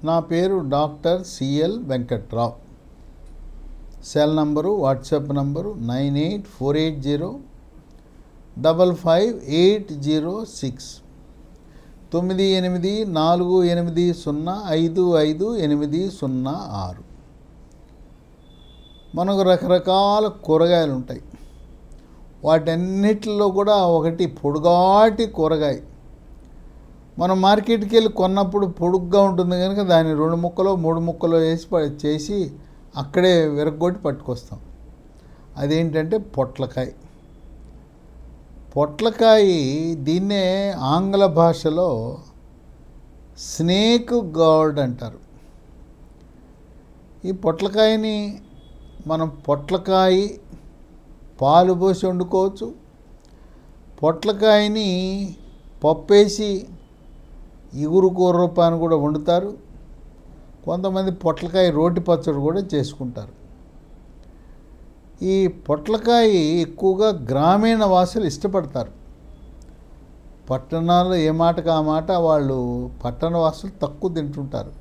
నా పేరు doctor CL Venkatrao. Cell number, WhatsApp number 9848055806 9848055806. మనకు రకరకాల కూరగాయలు ఉంటాయి. వాటన్నిటిలో కూడా ఒకటి పొడుగాటి కూరగాయ. మనం మార్కెట్కి వెళ్ళి కొన్నప్పుడు పొడుగ్గా ఉంటుంది కనుక దాన్ని 2 ముక్కలో 3 ముక్కలో చేసి అక్కడే విరగ్గొట్టి పట్టుకొస్తాం. అదేంటంటే పొట్లకాయ. పొట్లకాయ దీన్నే ఆంగ్ల భాషలో స్నేక్ గార్డ్ అంటారు. ఈ పొట్లకాయని మనం పొట్లకాయ పాలు పోసి వండుకోవచ్చు. పొట్లకాయని పప్పేసి ఇగురు కూర రూపాన్ని కూడా వండుతారు. కొంతమంది పొట్లకాయ రోటి పచ్చడి కూడా చేసుకుంటారు. ఈ పొట్లకాయ ఎక్కువగా గ్రామీణ వాసులు ఇష్టపడతారు. పట్టణాల్లో ఏ మాటకు ఆ మాట వాళ్ళు పట్టణ వాసులు తక్కువ తింటుంటారు.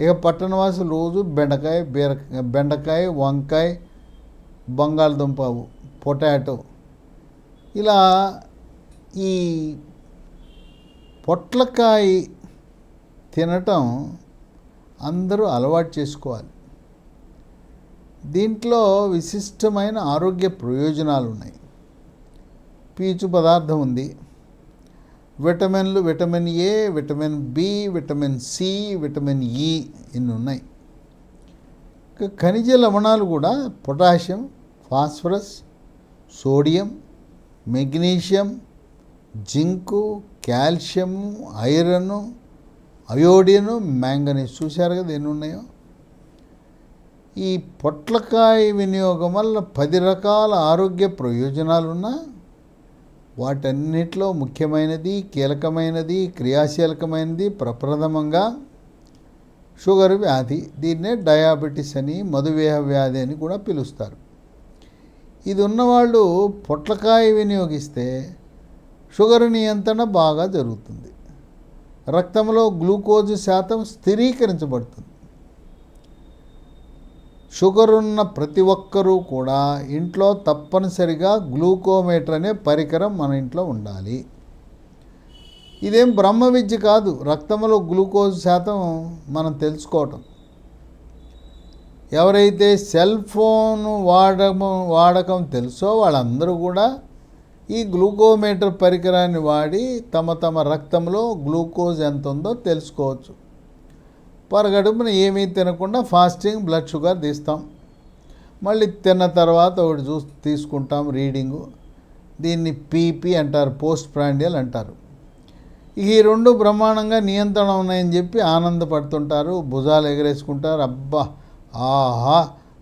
ఇక పట్టణ వాసులు రోజు బెండకాయ, వంకాయ, బంగాళదుంప, పొటాటో ఇలా ఈ పొట్లకాయ తినటం అందరూ అలవాటు చేసుకోవాలి. దీంట్లో విశిష్టమైన ఆరోగ్య ప్రయోజనాలు ఉన్నాయి. పీచు పదార్థం ఉంది. విటమిన్లు vitamin A, vitamin B, vitamin C, vitamin E ఇన్ని ఉన్నాయి. ఖనిజ లవణాలు కూడా potassium, phosphorus, sodium, magnesium, zinc, calcium, iron, iodine, manganese. చూశారు కదా ఎన్ని ఉన్నాయో. ఈ పొట్లకాయ వినియోగం వల్ల 10 రకాల ఆరోగ్య ప్రయోజనాలున్నా వాటన్నిటిలో ముఖ్యమైనది, కీలకమైనది, క్రియాశీలకమైనది ప్రప్రథమంగా షుగర్ వ్యాధి. దీన్నే డయాబెటీస్ అని, మధుమేహ వ్యాధి అని కూడా పిలుస్తారు. ఇది ఉన్నవాళ్ళు పొట్లకాయ వినియోగిస్తే షుగర్ నియంత్రణ బాగా జరుగుతుంది. రక్తంలో గ్లూకోజ్ శాతం స్థిరీకరించబడుతుంది. షుగర్ ఉన్న ప్రతి ఒక్కరూ కూడా ఇంట్లో తప్పనిసరిగా గ్లూకోమీటర్ అనే పరికరం మన ఇంట్లో ఉండాలి. ఇదేం బ్రహ్మ విద్య కాదు. రక్తంలో గ్లూకోజ్ శాతం మనం తెలుసుకోవటం. ఎవరైతే సెల్ ఫోన్ వాడకం తెలుసో వాళ్ళందరూ కూడా ఈ గ్లూకోమీటర్ పరికరాన్ని వాడి తమ రక్తంలో గ్లూకోజ్ ఎంత ఉందో తెలుసుకోవచ్చు. పరగడుపున ఏమీ తినకుండా ఫాస్టింగ్ బ్లడ్ షుగర్ తీస్తాం. మళ్ళీ తిన్న తర్వాత ఒకటి తీసుకుంటాం రీడింగు. దీన్ని పీపీ అంటారు, పోస్ట్ ప్రాండియల్ అంటారు. ఈ 2 బ్రహ్మాండంగా నియంత్రణ ఉన్నాయని చెప్పి ఆనందపడుతుంటారు, భుజాలు ఎగరేసుకుంటారు. అబ్బా, ఆహా,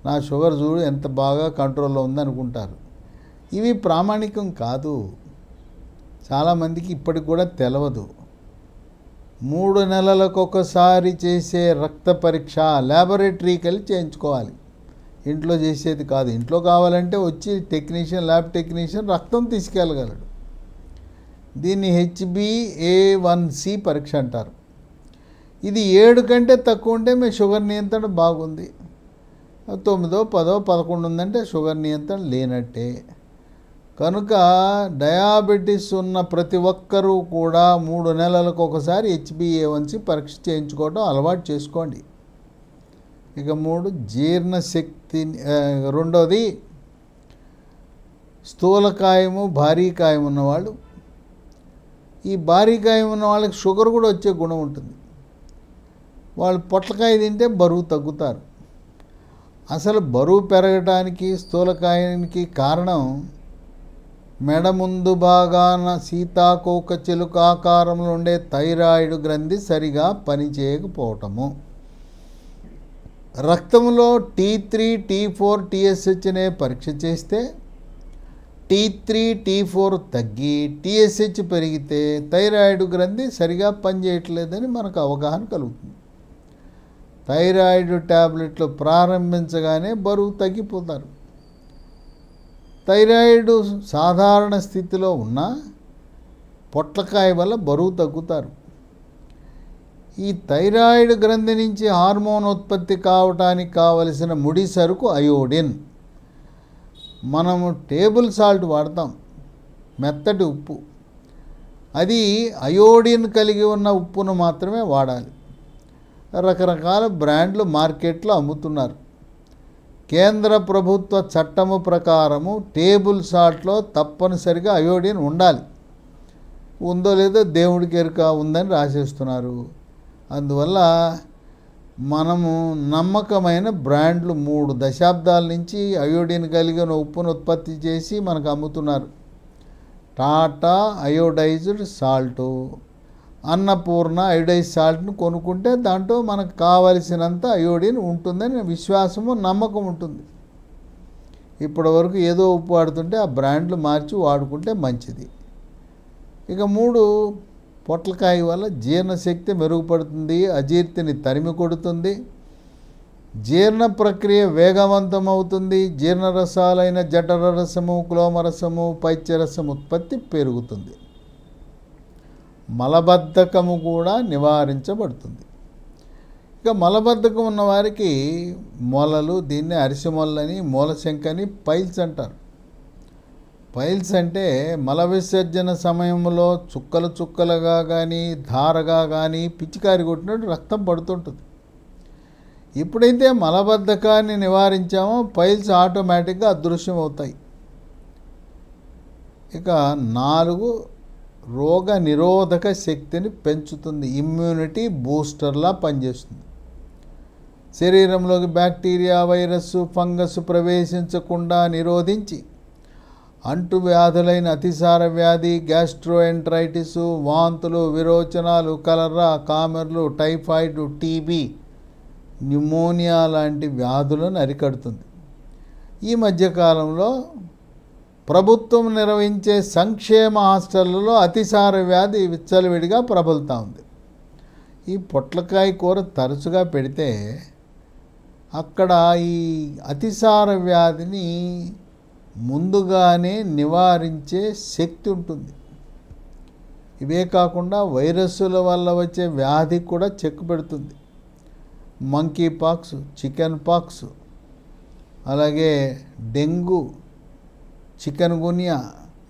నా షుగర్ చూడు ఎంత బాగా కంట్రోల్లో ఉందనుకుంటారు. ఇవి ప్రామాణికం కాదు. చాలామందికి ఇప్పటికి కూడా తెలియదు. 3 నెలలకు ఒకసారి చేసే రక్త పరీక్ష ల్యాబొరేటరీకి వెళ్ళి చేయించుకోవాలి. ఇంట్లో చేసేది కాదు. ఇంట్లో కావాలంటే వచ్చి ల్యాబ్ టెక్నీషియన్ రక్తం తీసుకెళ్ళగలడు. దీన్ని HbA1c పరీక్ష అంటారు. ఇది 7 కంటే తక్కువ ఉంటే మీ షుగర్ నియంత్రణ బాగుంది. 9, 10, 11 ఉందంటే షుగర్ నియంత్రణ లేనట్టే. కనుక డయాబెటీస్ ఉన్న ప్రతి ఒక్కరూ కూడా 3 నెలలకు ఒకసారి HbA1c పరీక్ష చేయించుకోవడం అలవాటు చేసుకోండి. ఇక 3 జీర్ణశక్తి. రెండోది స్థూలకాయము, భారీకాయం ఉన్నవాళ్ళు. ఈ భారీకాయం ఉన్న వాళ్ళకి షుగర్ కూడా వచ్చే గుణం ఉంటుంది. వాళ్ళు పొట్లకాయ తింటే బరువు తగ్గుతారు. అసలు బరువు పెరగటానికి, స్థూలకాయానికి కారణం మెడ ముందు భాగాన సీతాకోక చిలుక ఆకారంలో ఉండే థైరాయిడ్ గ్రంథి సరిగా పనిచేయకపోవటము. రక్తంలో T3, T4, TSH అనే పరీక్ష చేస్తే T3, T4 తగ్గి TSH పెరిగితే థైరాయిడ్ గ్రంథి సరిగా పనిచేయట్లేదని మనకు అవగాహన కలుగుతుంది. థైరాయిడ్ ట్యాబ్లెట్లు ప్రారంభించగానే బరువు తగ్గిపోతారు. థైరాయిడ్ సాధారణ స్థితిలో ఉన్న పొట్లకాయ వల్ల బరువు తగ్గుతారు. ఈ థైరాయిడ్ గ్రంథి నుంచి హార్మోన్ ఉత్పత్తి కావటానికి కావలసిన ముడి సరుకు అయోడిన్. మనము టేబుల్ సాల్ట్ వాడతాం, మెత్తటి ఉప్పు. అది అయోడిన్ కలిగి ఉన్న ఉప్పును మాత్రమే వాడాలి. రకరకాల బ్రాండ్లు మార్కెట్లో అమ్ముతున్నారు. కేంద్ర ప్రభుత్వ చట్టము ప్రకారము టేబుల్ సాల్ట్లో తప్పనిసరిగా అయోడిన్ ఉండాలి. ఉందో లేదో దేవుడికి ఎరుక, ఉందని రాసేస్తున్నారు. అందువల్ల మనము నమ్మకమైన బ్రాండ్లు 3 దశాబ్దాల నుంచి అయోడిన్ కలిగిన ఉప్పును ఉత్పత్తి చేసి మనకు అమ్ముతున్నారు. Tata iodized salt, Annapurna iodize సాల్ట్ను కొనుక్కుంటే దాంట్లో మనకు కావలసినంత అయోడిన్ ఉంటుందని విశ్వాసము, నమ్మకం ఉంటుంది. ఇప్పటి వరకు ఏదో ఉప్పు వాడుతుంటే ఆ బ్రాండ్లు మార్చి వాడుకుంటే మంచిది. ఇక 3, పొట్లకాయ వల్ల జీర్ణశక్తి మెరుగుపడుతుంది, అజీర్తిని తరిమి కొడుతుంది, జీర్ణ ప్రక్రియ వేగవంతం అవుతుంది, జీర్ణరసాలైన జఠరరసము, క్లోమరసము, పైత్యరసం ఉత్పత్తి పెరుగుతుంది, మలబద్ధకము కూడా నివారించబడుతుంది. ఇక మలబద్ధకం ఉన్నవారికి మొలలు, దీన్ని అరిసెమొల్లని, మూలశంకని, పైల్స్ అంటారు. పైల్స్ అంటే మల విసర్జన సమయంలో చుక్కలు చుక్కలుగా కానీ ధారగా కానీ పిచికారి కొట్టినట్టు రక్తం పడుతుంటుంది. ఎప్పుడైతే మలబద్ధకాన్ని నివారించామో పైల్స్ ఆటోమేటిక్గా అదృశ్యం అవుతాయి. ఇక 4, రోగ నిరోధక శక్తిని పెంచుతుంది, ఇమ్యూనిటీ బూస్టర్లా పనిచేస్తుంది. శరీరంలోకి బ్యాక్టీరియా, వైరస్, ఫంగస్ ప్రవేశించకుండా నిరోధించి అంటువ్యాధులైన అతిసార వ్యాధి, గ్యాస్ట్రోఎంట్రైటిస్, వాంతులు, విరోచనాలు, కలరా, కామెర్లు, టైఫాయిడ్, టీబీ, న్యూమోనియా లాంటి వ్యాధులను అరికడుతుంది. ఈ మధ్యకాలంలో ప్రభుత్వం నిర్వహించే సంక్షేమ హాస్టళ్లలో అతిసార వ్యాధి విచ్చలవిడిగా ప్రబలుతూ ఉంది. ఈ పొట్లకాయ కూర తరచుగా పెడితే అక్కడ ఈ అతిసార వ్యాధిని ముందుగానే నివారించే శక్తి ఉంటుంది. ఇవే కాకుండా వైరస్సుల వల్ల వచ్చే వ్యాధి కూడా చెక్ పెడుతుంది. మంకీ పాక్స్, చికెన్ పాక్స్, అలాగే డెంగ్యూ, చికెన్ గున్యా,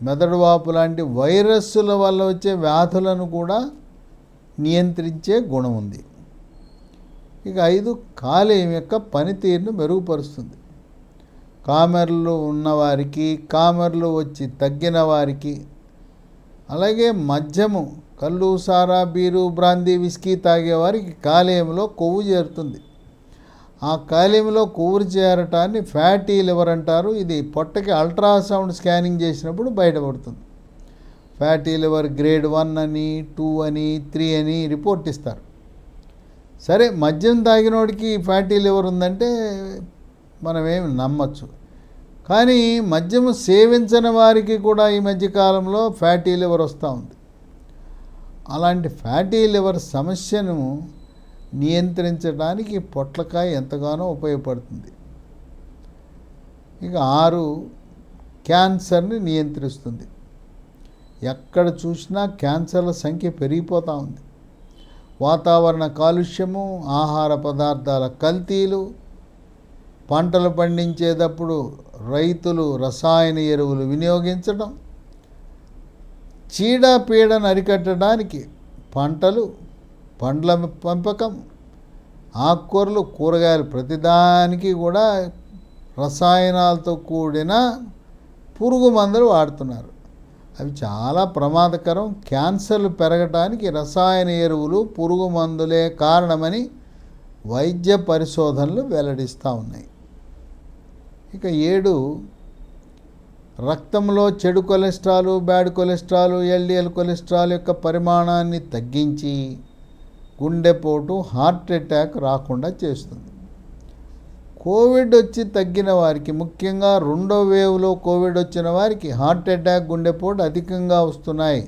మెదడు వాపు లాంటి వైరస్సుల వల్ల వచ్చే వ్యాధులను కూడా నియంత్రించే గుణం ఉంది. ఇక 5, కాలేయం యొక్క పనితీరును మెరుగుపరుస్తుంది. కామెర్లు ఉన్నవారికి, కామెర్లు వచ్చి తగ్గిన వారికి, అలాగే మద్యము, కళ్ళు, సారా, బీరు, బ్రాందీ, విస్కీ తాగేవారికి కాలేయంలో కొవ్వు చేరుతుంది. ఆ కాలేయంలో కొవ్వు చేరటాన్ని ఫ్యాటీ లివర్ అంటారు. ఇది పొట్టకి అల్ట్రాసౌండ్ స్కానింగ్ చేసినప్పుడు బయటపడుతుంది. ఫ్యాటీ లివర్ గ్రేడ్ 1 అని, 2 అని, 3 అని రిపోర్ట్ ఇస్తారు. సరే, మద్యం తాగినోడికి ఫ్యాటీ లివర్ ఉందంటే మనమేమి నమ్మచ్చు. కానీ మద్యము సేవించని వారికి కూడా ఈ మధ్యకాలంలో ఫ్యాటీ లివర్ వస్తూ ఉంది. అలాంటి ఫ్యాటీ లివర్ సమస్యను నియంత్రించడానికి పొట్లకాయ ఎంతగానో ఉపయోగపడుతుంది. ఇక 6, క్యాన్సర్ని నియంత్రిస్తుంది. ఎక్కడ చూసినా క్యాన్సర్ల సంఖ్య పెరిగిపోతూ ఉంది. వాతావరణ కాలుష్యము, ఆహార పదార్థాల కల్తీలు, పంటలు పండించేటప్పుడు రైతులు రసాయన ఎరువులు వినియోగించడం, చీడపీడను అరికట్టడానికి పండ్ల పెంపకం, ఆకుకూరలు, కూరగాయలు, ప్రతిదానికి కూడా రసాయనాలతో కూడిన పురుగు మందులు వాడుతున్నారు. అవి చాలా ప్రమాదకరం. క్యాన్సర్లు పెరగటానికి రసాయన ఎరువులు, పురుగు మందులే కారణమని వైద్య పరిశోధనలు వెల్లడిస్తూ ఉన్నాయి. ఇక 7, రక్తంలో చెడు cholesterol, bad cholesterol, LDL cholesterol యొక్క పరిమాణాన్ని తగ్గించి గుండెపోటు, హార్ట్ అటాక్ రాకుండా చేస్తుంది. కోవిడ్ వచ్చి తగ్గిన వారికి, ముఖ్యంగా 2వ వేవ్లో కోవిడ్ వచ్చిన వారికి హార్ట్ అటాక్, గుండెపోటు అధికంగా వస్తున్నాయి.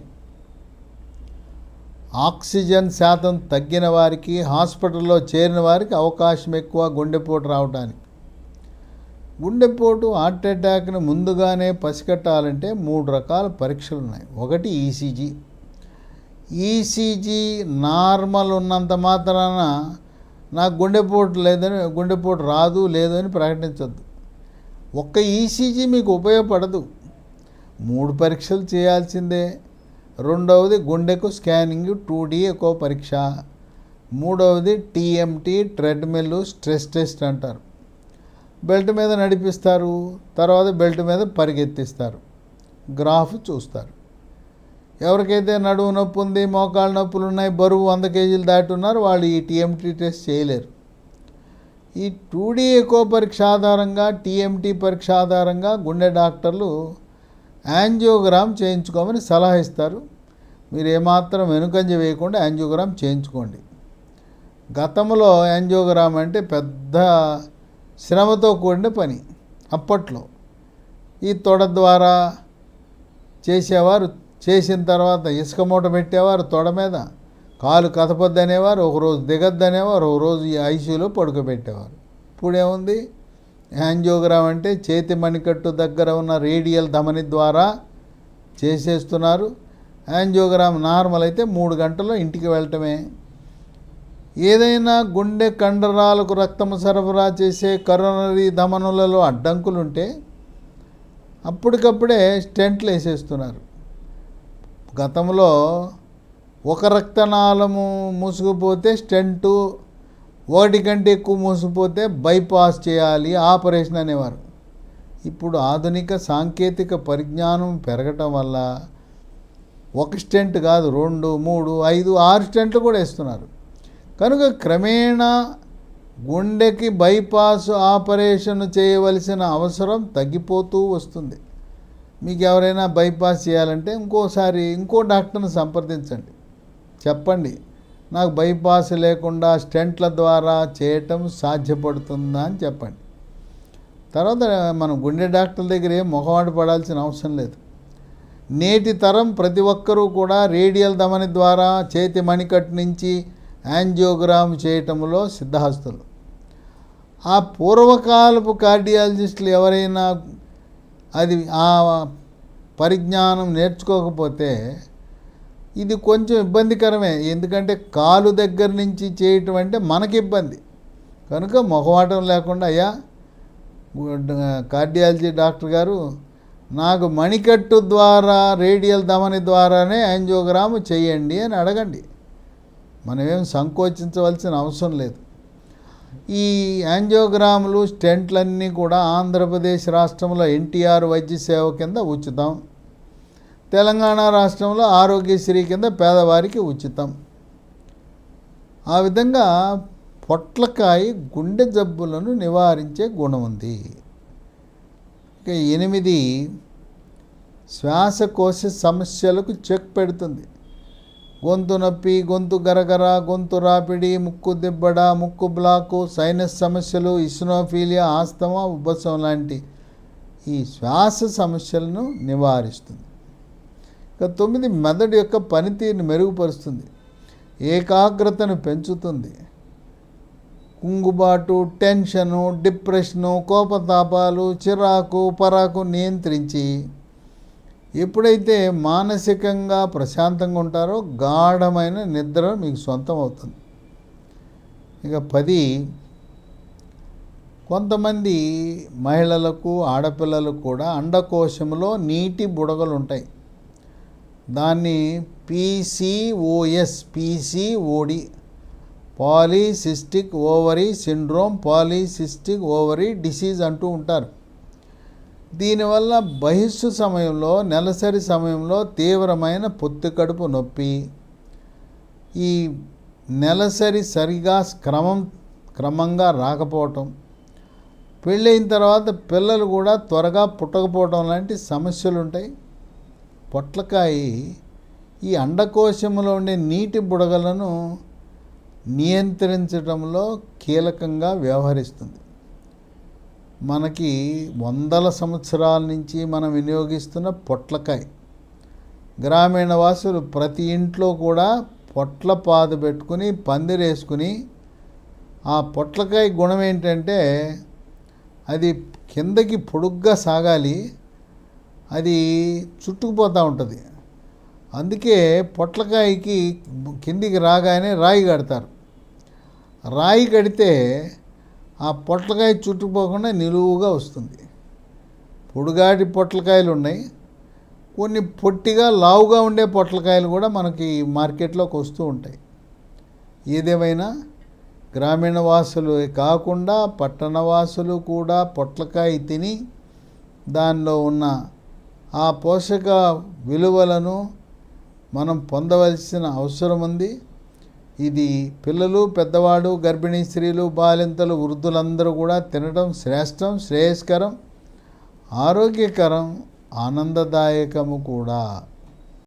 ఆక్సిజన్ శాతం తగ్గిన వారికి, హాస్పిటల్లో చేరిన వారికి అవకాశం ఎక్కువ గుండెపోటు రావడానికి. గుండెపోటు, హార్ట్ అటాక్ను ముందుగానే పసిగట్టాలంటే 3 రకాల పరీక్షలు ఉన్నాయి. 1, ఈసీజీ. ఈసీజీ నార్మల్ ఉన్నంత మాత్రాన నాకు గుండెపోటు రాదు లేదు అని ప్రకటించొద్దు. ఒక్క ఈసీజీ మీకు ఉపయోగపడదు, 3 పరీక్షలు చేయాల్సిందే. రెండవది గుండెకు స్కానింగ్ 2D ఎకో పరీక్ష, మూడవది టీఎంటీ ట్రెడ్మిల్ స్ట్రెస్ టెస్ట్ అంటారు. బెల్ట్ మీద నడిపిస్తారు, తర్వాత బెల్ట్ మీద పరిగెత్తిస్తారు, గ్రాఫ్ చూస్తారు. ఎవరికైతే నడుము నొప్పి ఉంది, మోకాళ్ళ నొప్పులు ఉన్నాయి, బరువు 100 కేజీలు దాటి ఉన్నారు, వాళ్ళు ఈ టీఎంటీ టెస్ట్ చేయలేరు. ఈ 2D ఎకో పరీక్ష ఆధారంగా, టీఎంటీ పరీక్ష ఆధారంగా గుండె డాక్టర్లు యాంజియోగ్రామ్ చేయించుకోమని సలహా ఇస్తారు. మీరు ఏమాత్రం వెనుకంజ వేయకుండా యాంజియోగ్రామ్ చేయించుకోండి. గతంలో యాంజియోగ్రామ్ అంటే పెద్ద శ్రమతో కూడిన పని. అప్పట్లో ఈ తొడ ద్వారా చేసేవారు, చేసిన తర్వాత ఇసుక మూట పెట్టేవారు తొడ మీద, కాలు కదపొద్దు అనేవారు, ఒకరోజు దిగద్దు అనేవారు, ఒకరోజు ఐసీయూలో పడుకోబెట్టేవారు. ఇప్పుడేముంది, యాంజియోగ్రామ్ అంటే చేతి మణికట్టు దగ్గర ఉన్న రేడియల్ ధమని ద్వారా చేసేస్తున్నారు. యాంజియోగ్రామ్ నార్మల్ అయితే 3 గంటల్లో ఇంటికి వెళ్ళటమే. ఏదైనా గుండె కండరాలకు రక్తము సరఫరా చేసే కరోనరీ ధమనులలో అడ్డంకులుంటే అప్పటికప్పుడే స్టెంట్లు వేసేస్తున్నారు. గతంలో ఒక రక్తనాళము మూసుకుపోతే స్టెంటు, 1 కంటే ఎక్కువ మూసుకుపోతే బైపాస్ చేయాలి, ఆపరేషన్ అనేవారు. ఇప్పుడు ఆధునిక సాంకేతిక పరిజ్ఞానం పెరగటం వల్ల 1 స్టెంట్ కాదు, 2, 3, 5, 6 స్టెంట్లు కూడా వేస్తున్నారు. కనుక క్రమేణా గుండెకి బైపాస్ ఆపరేషన్ చేయవలసిన అవసరం తగ్గిపోతూ వస్తుంది. మీకు ఎవరైనా బైపాస్ చేయాలంటే ఇంకో డాక్టర్ని సంప్రదించండి, చెప్పండి నాకు బైపాస్ లేకుండా స్టెంట్ల ద్వారా చేయటం సాధ్యపడుతుందా అని చెప్పండి. తర్వాత మనం గుండె డాక్టర్ దగ్గర ఏం మొహమాట పడాల్సిన అవసరం లేదు. నేటి తరం ప్రతి ఒక్కరూ కూడా రేడియల్ ధమని ద్వారా చేతి మణికట్టు నుంచి యాంజియోగ్రామ్ చేయటంలో సిద్ధహస్తులు. ఆ పూర్వకాలపు కార్డియాలజిస్టులు ఎవరైనా ఆ పరిజ్ఞానం నేర్చుకోకపోతే ఇది కొంచెం ఇబ్బందికరమే. ఎందుకంటే కాలు దగ్గర నుంచి చేయటం అంటే మనకి ఇబ్బంది. కనుక మొహమాటం లేకుండా, అయ్యా కార్డియాలజీ డాక్టర్ గారు నాకు మణికట్టు ద్వారా రేడియల్ ధమని ద్వారానే యాంజియోగ్రామ్ చేయండి అని అడగండి. మనమేం సంకోచించవలసిన అవసరం లేదు. ఈ యాంజియోగ్రాములు, స్టెంట్లన్నీ కూడా ఆంధ్రప్రదేశ్ రాష్ట్రంలో ఎన్టీఆర్ వైద్య సేవ కింద ఉచితం, తెలంగాణ రాష్ట్రంలో ఆరోగ్యశ్రీ కింద పేదవారికి ఉచితం. ఆ విధంగా పొట్లకాయ గుండె జబ్బులను నివారించే గుణం ఉంది. ఇక 8 శ్వాసకోశ సమస్యలకు చెక్ పెడుతుంది. గొంతు నొప్పి, గొంతు గరగర, గొంతు రాపిడి, ముక్కు దిబ్బడ, ముక్కు బ్లాకు, సైనస్ సమస్యలు, ఇసినోఫీలియా, ఆస్తమా, ఉబ్బసం లాంటి ఈ శ్వాస సమస్యలను నివారిస్తుంది. ఇక 9 మెదడు యొక్క పనితీరుని మెరుగుపరుస్తుంది, ఏకాగ్రతను పెంచుతుంది. కుంగుబాటు, టెన్షను, డిప్రెషను, కోపతాపాలు, చిరాకు, పరాకు నియంత్రించి ఎప్పుడైతే మానసికంగా ప్రశాంతంగా ఉంటారో గాఢమైన నిద్ర మీకు సొంతం అవుతుంది. ఇక 10 కొంతమంది మహిళలకు, ఆడపిల్లలకు కూడా అండకోశంలో నీటి బుడగలు ఉంటాయి. దాన్ని PCOD polycystic ovary syndrome, polycystic ovary disease అంటూ ఉంటారు. దీనివల్ల బహిస్సు సమయంలో, నెలసరి సమయంలో తీవ్రమైన పొత్తి కడుపు నొప్పి, ఈ నెలసరి సరిగా క్రమంగా రాకపోవటం, పెళ్ళైన తర్వాత పిల్లలు కూడా త్వరగా పుట్టకపోవటం లాంటి సమస్యలు ఉంటాయి. పొట్లకాయ ఈ అండకోశంలో ఉండే నీటి బుడగలను నియంత్రించడంలో కీలకంగా వ్యవహరిస్తుంది. మనకి వందల సంవత్సరాల నుంచి మనం వినియోగిస్తున్న పొట్లకాయ, గ్రామీణ వాసులు ప్రతి ఇంట్లో కూడా పొట్ల పాదు పెట్టుకుని పందిరేసుకుని, ఆ పొట్లకాయ గుణం ఏంటంటే అది కిందకి పొడుగ్గా సాగాలి, అది చుట్టుకుపోతూ ఉంటుంది. అందుకే పొట్లకాయకి కిందికి రాగానే రాయి కడతారు. రాయి కడితే ఆ పొట్లకాయ చుట్టుపోకుండా నిలువుగా వస్తుంది. పొడుగాటి పొట్లకాయలు ఉన్నాయి, కొన్ని పొట్టిగా లావుగా ఉండే పొట్లకాయలు కూడా మనకి మార్కెట్లోకి వస్తూ ఉంటాయి. ఏదేమైనా గ్రామీణ వాసులు కాకుండా పట్టణ వాసులు కూడా పొట్లకాయ తిని దానిలో ఉన్న ఆ పోషక విలువలను మనం పొందవలసిన అవసరం ఉంది. ఇది పిల్లలు, పెద్దవాడు, గర్భిణీ స్త్రీలు, బాలింతలు, వృద్ధులందరూ కూడా తినడం శ్రేష్టం, శ్రేయస్కరం, ఆరోగ్యకరం, ఆనందదాయకము కూడా.